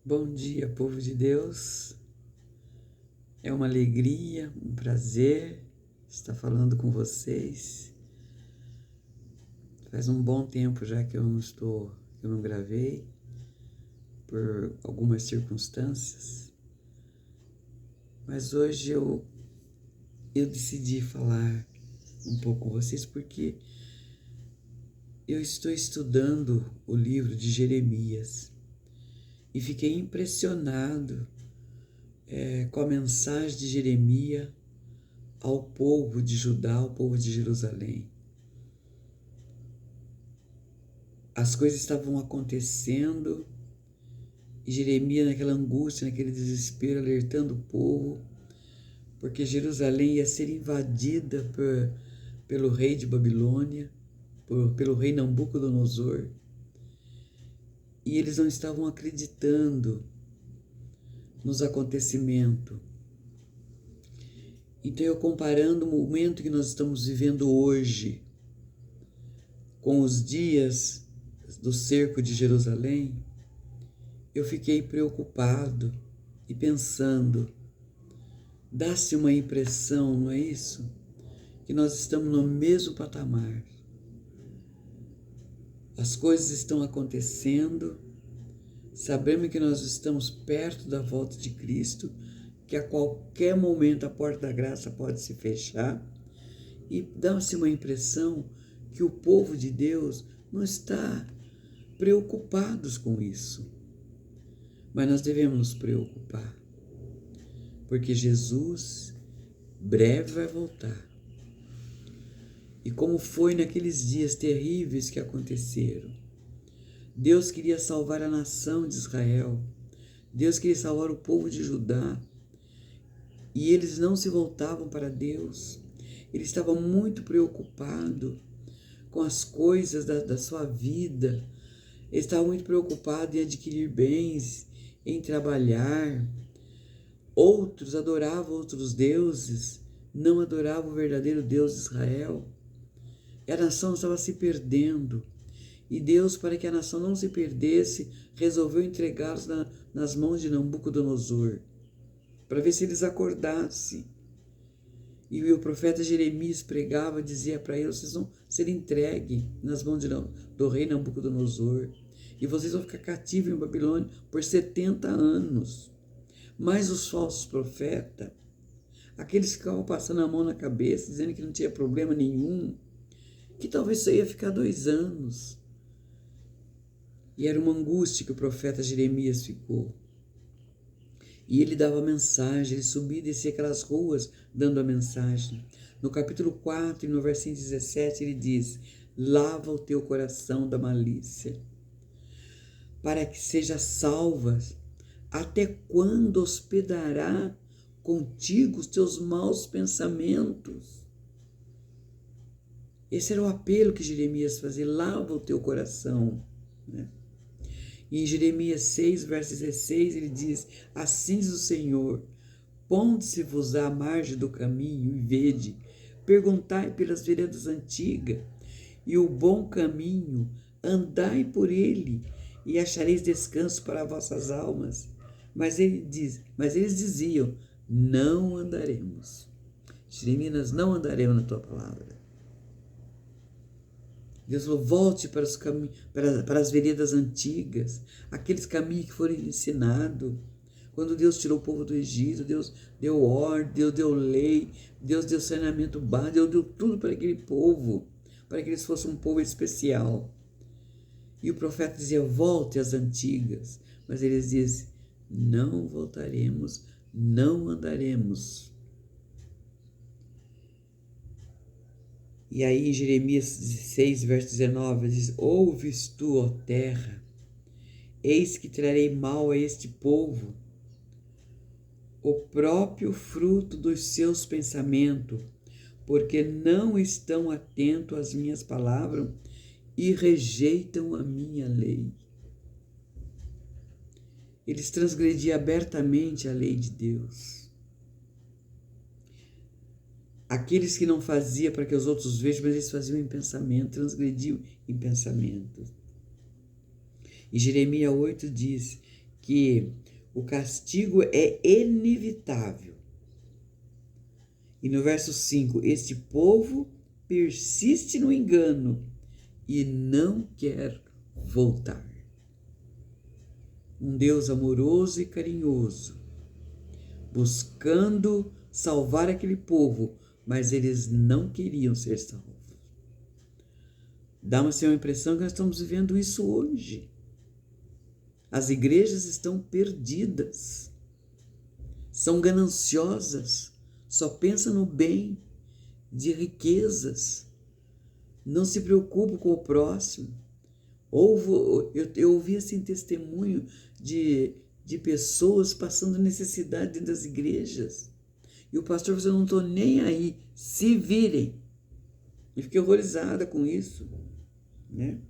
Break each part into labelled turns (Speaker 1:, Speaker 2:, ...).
Speaker 1: Bom dia, povo de Deus. É uma alegria, um prazer estar falando com vocês. Faz um bom tempo já que eu não gravei, por algumas circunstâncias. Mas hoje eu decidi falar um pouco com vocês porque eu estou estudando o livro de Jeremias e fiquei impressionado com a mensagem de Jeremias ao povo de Judá, ao povo de Jerusalém. As coisas estavam acontecendo e Jeremias naquela angústia, naquele desespero, alertando o povo, porque Jerusalém ia ser invadida pelo rei de Babilônia, pelo rei Nabucodonosor, e eles não estavam acreditando nos acontecimentos. Então, eu comparando o momento que nós estamos vivendo hoje com os dias do cerco de Jerusalém, eu fiquei preocupado e pensando, dá-se uma impressão, não é isso? Que nós estamos no mesmo patamar. As coisas estão acontecendo, sabemos que nós estamos perto da volta de Cristo, que a qualquer momento a porta da graça pode se fechar, e dá-se uma impressão que o povo de Deus não está preocupados com isso. Mas nós devemos nos preocupar, porque Jesus breve vai voltar. E como foi naqueles dias terríveis que aconteceram, Deus queria salvar a nação de Israel, Deus queria salvar o povo de Judá, e eles não se voltavam para Deus, eles estavam muito preocupados com as coisas da sua vida, eles estavam muito preocupados em adquirir bens, em trabalhar. Outros adoravam outros deuses, não adoravam o verdadeiro Deus de Israel. E a nação estava se perdendo. E Deus, para que a nação não se perdesse, resolveu entregá-los nas mãos de Nabucodonosor, para ver se eles acordassem. E o profeta Jeremias pregava, dizia para eles: vocês vão ser entregues nas mãos do rei Nabucodonosor, e vocês vão ficar cativos em Babilônia por 70 anos. Mas os falsos profetas, aqueles que ficavam passando a mão na cabeça, dizendo que não tinha problema nenhum, que talvez só ia ficar 2 anos. E era uma angústia que o profeta Jeremias ficou. E ele dava mensagem, ele subia e descia aquelas ruas dando a mensagem. No capítulo 4, no versículo 17, ele diz: lava o teu coração da malícia, para que seja salvas. Até quando hospedará contigo os teus maus pensamentos? Esse era o apelo que Jeremias fazia: lava o teu coração, né? E em Jeremias 6, verso 16, ele diz: assim diz o Senhor, ponde-se-vos à margem do caminho e vede, perguntai pelas veredas antigas, e o bom caminho, andai por ele, e achareis descanso para vossas almas. Mas eles diziam: não andaremos. Jeremias, não andaremos na tua palavra. Deus falou: volte para os caminhos, para as veredas antigas, aqueles caminhos que foram ensinados. Quando Deus tirou o povo do Egito, Deus deu ordem, Deus deu lei, Deus deu saneamento básico, Deus deu tudo para aquele povo, para que eles fossem um povo especial. E o profeta dizia: volte às antigas. Mas eles dizem: não voltaremos, não andaremos. E aí em Jeremias 6, verso 19, diz: ouves tu, ó terra, eis que trarei mal a este povo, o próprio fruto dos seus pensamentos, porque não estão atentos às minhas palavras e rejeitam a minha lei. Eles transgrediam abertamente a lei de Deus. Aqueles que não faziam para que os outros vejam, mas eles faziam em pensamento, transgrediam em pensamento. E Jeremias 8 diz: que o castigo é inevitável. E no verso 5, este povo persiste no engano e não quer voltar. Um Deus amoroso e carinhoso, buscando salvar aquele povo, mas eles não queriam ser salvos. Dá-me uma impressão que nós estamos vivendo isso hoje. As igrejas estão perdidas, são gananciosas, só pensam no bem, de riquezas, não se preocupam com o próximo. Eu ouvi assim testemunho de pessoas passando necessidade dentro das igrejas. E o pastor falou, eu não estou nem aí, se virem. E fiquei horrorizada com isso, né?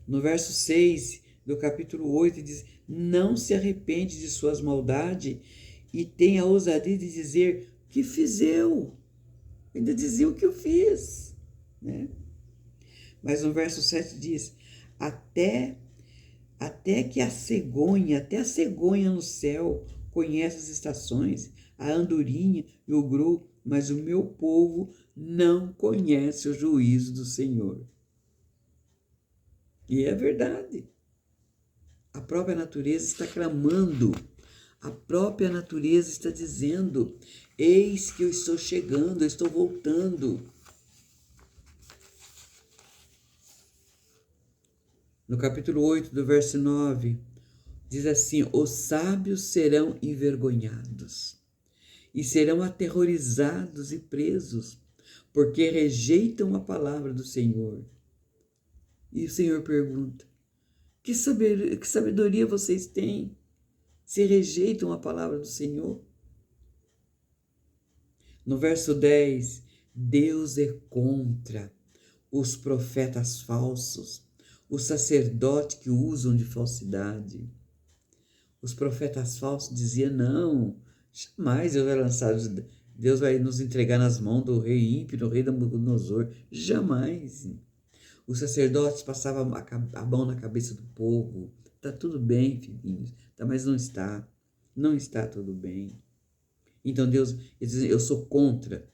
Speaker 1: No verso 6 do capítulo 8 diz, não se arrepende de suas maldades e tem a ousadia de dizer, o que fiz eu? Ainda dizia o que eu fiz, né? Mas no verso 7 diz, até que até a cegonha no céu conhece as estações, a andorinha e o gru, mas o meu povo não conhece o juízo do Senhor. E é verdade. A própria natureza está clamando, a própria natureza está dizendo, eis que eu estou chegando, eu estou voltando. No capítulo 8, do verso 9, diz assim, os sábios serão envergonhados e serão aterrorizados e presos, porque rejeitam a palavra do Senhor. E o Senhor pergunta, que sabedoria vocês têm se rejeitam a palavra do Senhor? No verso 10, Deus é contra os profetas falsos, os sacerdotes que usam de falsidade. Os profetas falsos diziam, não, jamais Deus vai nos entregar nas mãos do rei ímpio, do rei Nabucodonosor. Jamais. Os sacerdotes passavam a mão na cabeça do povo. Está tudo bem, filhinhos. Mas não está. Não está tudo bem. Então Deus, eu sou contra.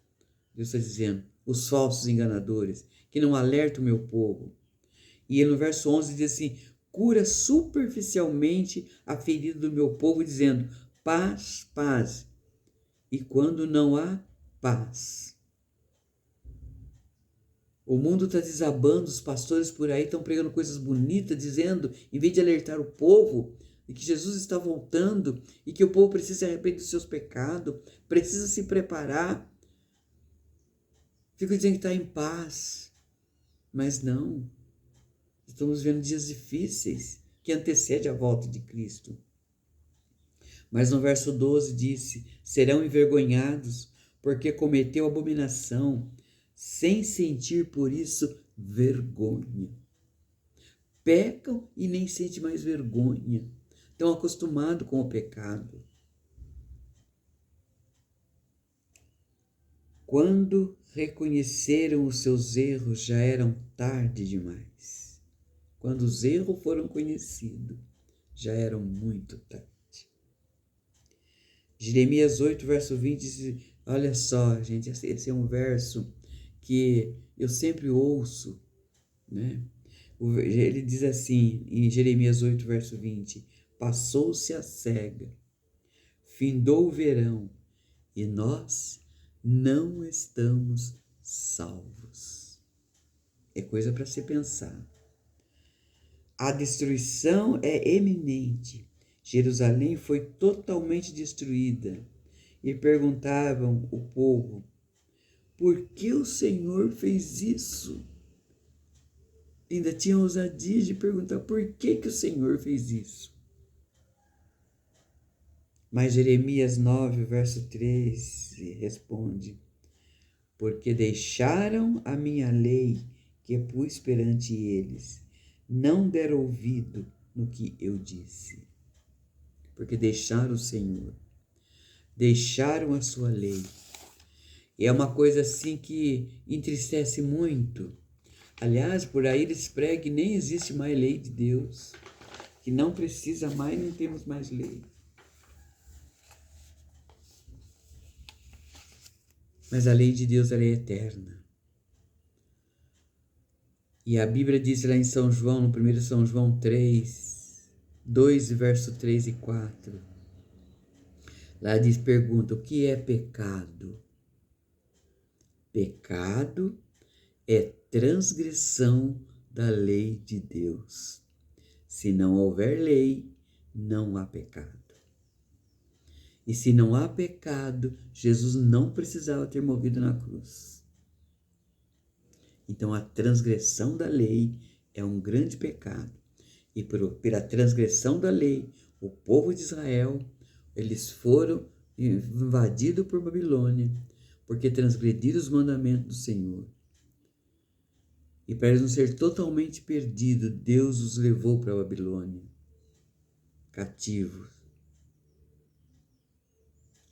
Speaker 1: Deus está dizendo, os falsos enganadores, que não alertam o meu povo. E no verso 11 diz assim, cura superficialmente a ferida do meu povo, dizendo, paz, paz. E quando não há paz. O mundo está desabando, os pastores por aí estão pregando coisas bonitas, dizendo, em vez de alertar o povo, de que Jesus está voltando e que o povo precisa se arrepender dos seus pecados, precisa se preparar. Fico dizendo que está em paz, mas não. Estamos vendo dias difíceis que antecedem a volta de Cristo. Mas no verso 12 disse, serão envergonhados porque cometeu abominação, sem sentir por isso vergonha. Pecam e nem sentem mais vergonha. Estão acostumados com o pecado. Quando reconheceram os seus erros, já eram tarde demais. Quando os erros foram conhecidos, já eram muito tarde. Jeremias 8, verso 20, diz, olha só, gente, esse é um verso que eu sempre ouço, né? Ele diz assim, em Jeremias 8, verso 20, passou-se a cega, findou o verão, e nós não estamos salvos. É coisa para se pensar. A destruição é eminente. Jerusalém foi totalmente destruída. E perguntavam o povo, por que o Senhor fez isso? Ainda tinha ousadia de perguntar por que o Senhor fez isso. Mas Jeremias 9, verso 13, responde, porque deixaram a minha lei que pus perante eles, não deram ouvido no que eu disse. Porque deixaram o Senhor, deixaram a sua lei. E é uma coisa assim que entristece muito. Aliás, por aí eles pregam que nem existe mais lei de Deus, que não precisa mais, nem temos mais lei. Mas a lei de Deus, ela é eterna. E a Bíblia diz lá em São João, no 1 São João 3, 2, verso 3 e 4. Lá diz, pergunta, o que é pecado? Pecado é transgressão da lei de Deus. Se não houver lei, não há pecado. E se não há pecado, Jesus não precisava ter morrido na cruz. Então a transgressão da lei é um grande pecado. E pela transgressão da lei, o povo de Israel, eles foram invadidos por Babilônia, porque transgrediram os mandamentos do Senhor. E para eles não ser totalmente perdidos, Deus os levou para a Babilônia, cativos.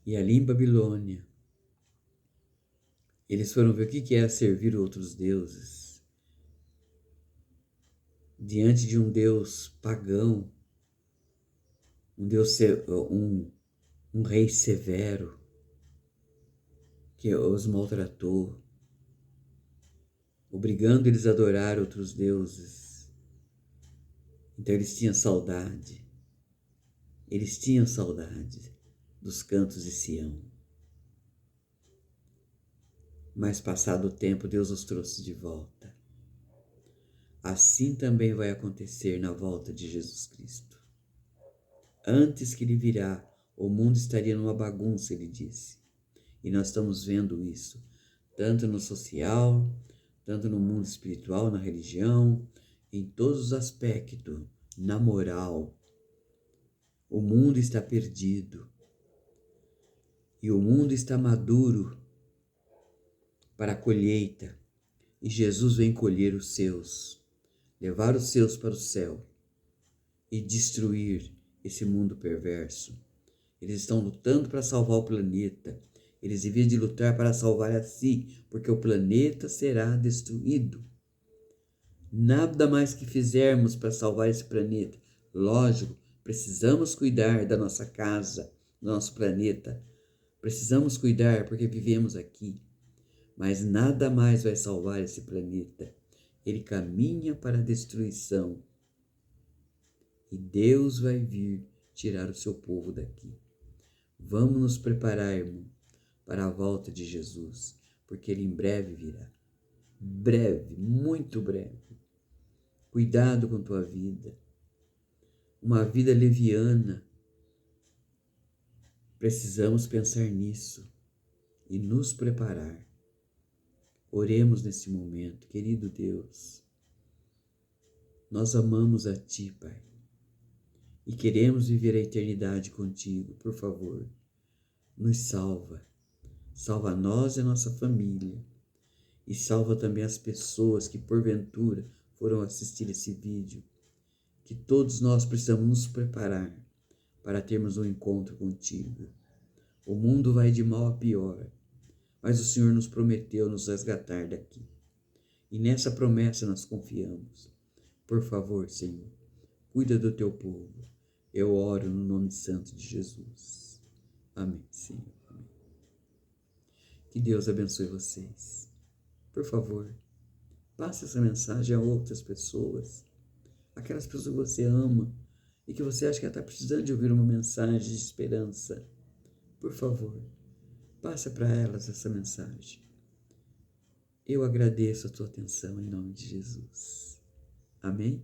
Speaker 1: E ali em Babilônia, eles foram ver o que é servir outros deuses. Diante de um Deus pagão, um rei severo, que os maltratou, obrigando eles a adorar outros deuses. Então eles tinham saudade. Eles tinham saudade dos cantos de Sião. Mas passado o tempo, Deus os trouxe de volta. Assim também vai acontecer na volta de Jesus Cristo. Antes que ele virá, o mundo estaria numa bagunça, ele disse. E nós estamos vendo isso, tanto no social, tanto no mundo espiritual, na religião, em todos os aspectos, na moral. O mundo está perdido. E o mundo está maduro para a colheita. E Jesus vem colher os seus, levar os seus para o céu e destruir esse mundo perverso. Eles estão lutando para salvar o planeta. Eles deviam de lutar para salvar a si, porque o planeta será destruído. Nada mais que fizermos para salvar esse planeta. Lógico, precisamos cuidar da nossa casa, do nosso planeta. Precisamos cuidar porque vivemos aqui. Mas nada mais vai salvar esse planeta. Ele caminha para a destruição. E Deus vai vir tirar o seu povo daqui. Vamos nos preparar, irmão, para a volta de Jesus, porque ele em breve virá. Breve, muito breve. Cuidado com tua vida. Uma vida leviana. Precisamos pensar nisso e nos preparar. Oremos nesse momento, querido Deus. Nós amamos a Ti, Pai, e queremos viver a eternidade contigo. Por favor, nos salva. Salva nós e a nossa família. E salva também as pessoas que porventura foram assistir esse vídeo. Que todos nós precisamos nos preparar para termos um encontro contigo. O mundo vai de mal a pior, mas o Senhor nos prometeu nos resgatar daqui. E nessa promessa nós confiamos. Por favor, Senhor, cuida do teu povo. Eu oro no nome santo de Jesus. Amém, Senhor. Amém. Que Deus abençoe vocês. Por favor, passe essa mensagem a outras pessoas. Aquelas pessoas que você ama e que você acha que ela está precisando de ouvir uma mensagem de esperança. Por favor, passa para elas essa mensagem. Eu agradeço a tua atenção em nome de Jesus. Amém?